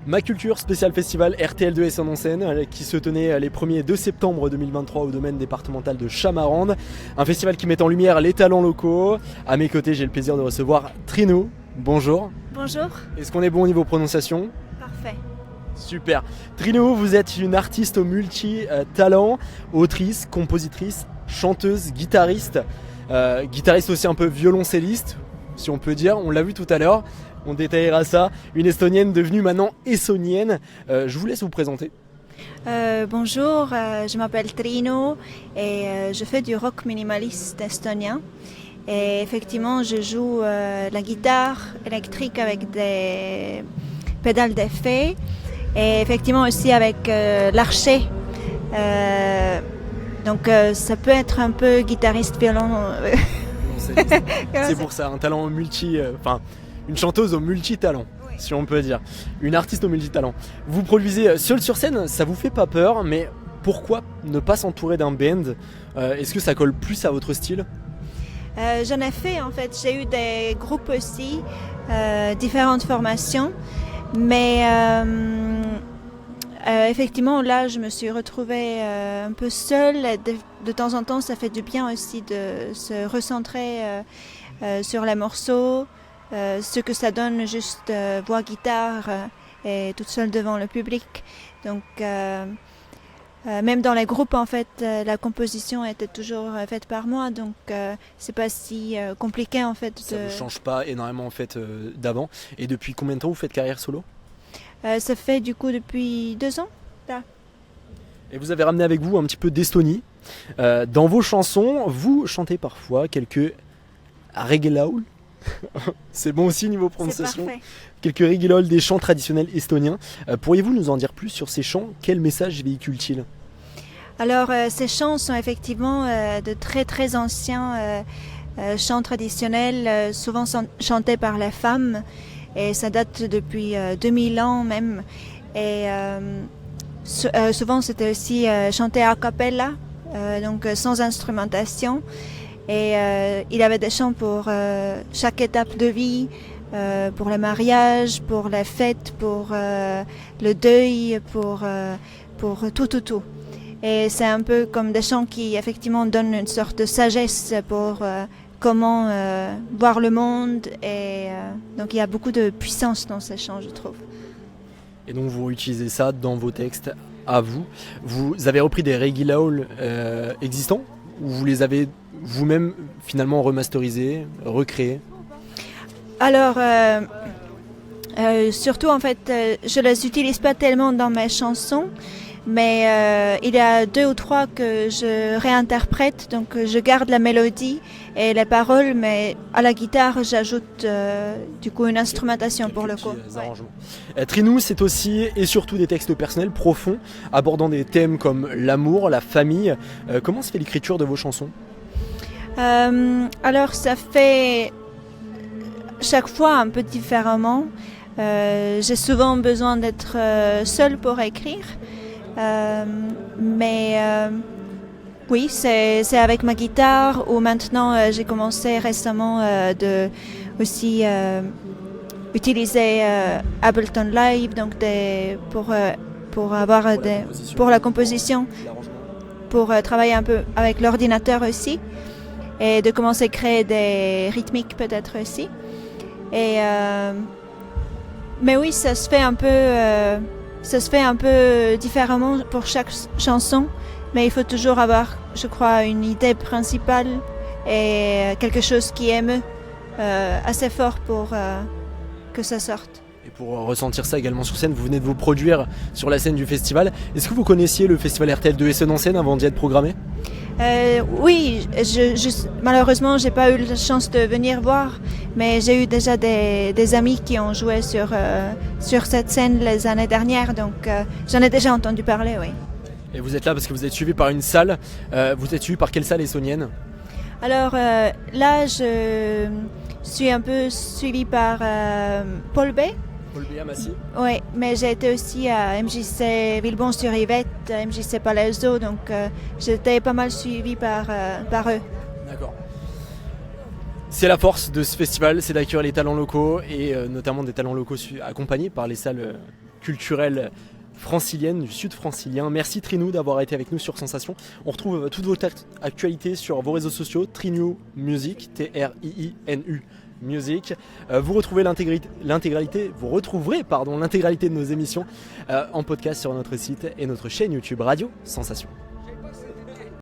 Ma Culture, spécial festival RTL2 Essonnes-en-Seine qui se tenait les 1er et 2 septembre 2023 au domaine départemental de Chamarande. Un festival qui met en lumière les talents locaux. À mes côtés, j'ai le plaisir de recevoir Trinou. Bonjour. Bonjour. Est-ce qu'on est bon au niveau prononciation ? Parfait. Super. Trinou, vous êtes une artiste au multi-talent, autrice, compositrice, chanteuse, guitariste. Guitariste aussi un peu violoncelliste, si on peut dire. On l'a vu tout à l'heure. On détaillera ça. Une Estonienne devenue maintenant Essonienne. Je vous laisse vous présenter. Bonjour, je m'appelle Triinu et je fais du rock minimaliste estonien. Et effectivement, je joue la guitare électrique avec des pédales d'effet et effectivement aussi avec l'archet. Donc ça peut être un peu guitariste violon. C'est pour ça, un talent une chanteuse au multi-talent, oui, si on peut dire. Une artiste au multi-talent. Vous produisez seul sur scène, ça vous fait pas peur, mais pourquoi ne pas s'entourer d'un band ? Est-ce que ça colle plus à votre style ? J'en ai fait en fait, j'ai eu des groupes aussi, différentes formations, mais effectivement là je me suis retrouvée un peu seule. De temps en temps ça fait du bien aussi de se recentrer sur les morceaux, ce que ça donne juste voix guitare et toute seule devant le public. Donc même dans les groupes en fait la composition était toujours faite par moi, donc c'est pas si compliqué en fait. Ça ne change pas énormément en fait d'avant. Et depuis combien de temps vous faites carrière solo ? Ça fait du coup depuis 2 ans là. Et vous avez ramené avec vous un petit peu d'Estonie. Dans vos chansons, vous chantez parfois quelques regilaul. C'est bon aussi niveau prononciation. Quelques regilaul des chants traditionnels estoniens. Pourriez-vous nous en dire plus sur ces chants ? Quel message véhiculent-ils ? Alors ces chants sont effectivement de très très anciens chants traditionnels, souvent chantés par les femmes, et ça date depuis 2000 ans même. Et souvent c'était aussi chanté a cappella, donc sans instrumentation. Et il avait des chants pour chaque étape de vie, pour le mariage, pour la fête, pour le deuil, pour tout. Et c'est un peu comme des chants qui effectivement donnent une sorte de sagesse pour comment voir le monde. Et donc il y a beaucoup de puissance dans ces chants, je trouve. Et donc vous utilisez ça dans vos textes à vous. Vous avez repris des regilaul existants ou vous les avez vous-même finalement remasterisés, recréés ? Alors surtout en fait je les utilise pas tellement dans mes chansons, mais il y a 2 ou 3 que je réinterprète, donc je garde la mélodie et les paroles, mais à la guitare j'ajoute du coup une instrumentation pour le coup. Ouais. Trinou, c'est aussi et surtout des textes personnels profonds, abordant des thèmes comme l'amour, la famille. Comment se fait l'écriture de vos chansons ? Alors ça fait chaque fois un peu différemment. J'ai souvent besoin d'être seule pour écrire, mais oui, c'est avec ma guitare, ou maintenant j'ai commencé récemment de aussi utiliser Ableton Live, donc pour avoir pour la composition, pour travailler un peu avec l'ordinateur aussi, et de commencer à créer des rythmiques peut-être aussi. Et mais oui, ça se fait un peu différemment pour chaque chanson, mais il faut toujours avoir, je crois, une idée principale et quelque chose qui émeut assez fort pour que ça sorte. Et pour ressentir ça également sur scène, vous venez de vous produire sur la scène du festival. Est-ce que vous connaissiez le festival RTL2 Essonnes-en-Seine avant d'y être programmé ? Oui, malheureusement, j'ai pas eu la chance de venir voir, mais j'ai eu déjà des amis qui ont joué sur cette scène les années dernières, donc j'en ai déjà entendu parler, oui. Et vous êtes là parce que vous êtes suivi par une salle. Vous êtes suivi par quelle salle estonienne ? Alors là, je suis un peu suivi par Paul B. Paul B à Massy ? Oui, mais j'ai été aussi à MJC Villebon-sur-Yvette, MJC Palaiso, donc j'étais pas mal suivi par eux. D'accord. C'est la force de ce festival, c'est d'accueillir les talents locaux et notamment des talents locaux accompagnés par les salles culturelle francilienne, du sud francilien. Merci Trinou d'avoir été avec nous sur Sensation. On retrouve toute votre actualité sur vos réseaux sociaux, Trinu Music, TRIINU Music. Vous retrouverez l'intégralité de nos émissions en podcast sur notre site et notre chaîne YouTube Radio Sensation.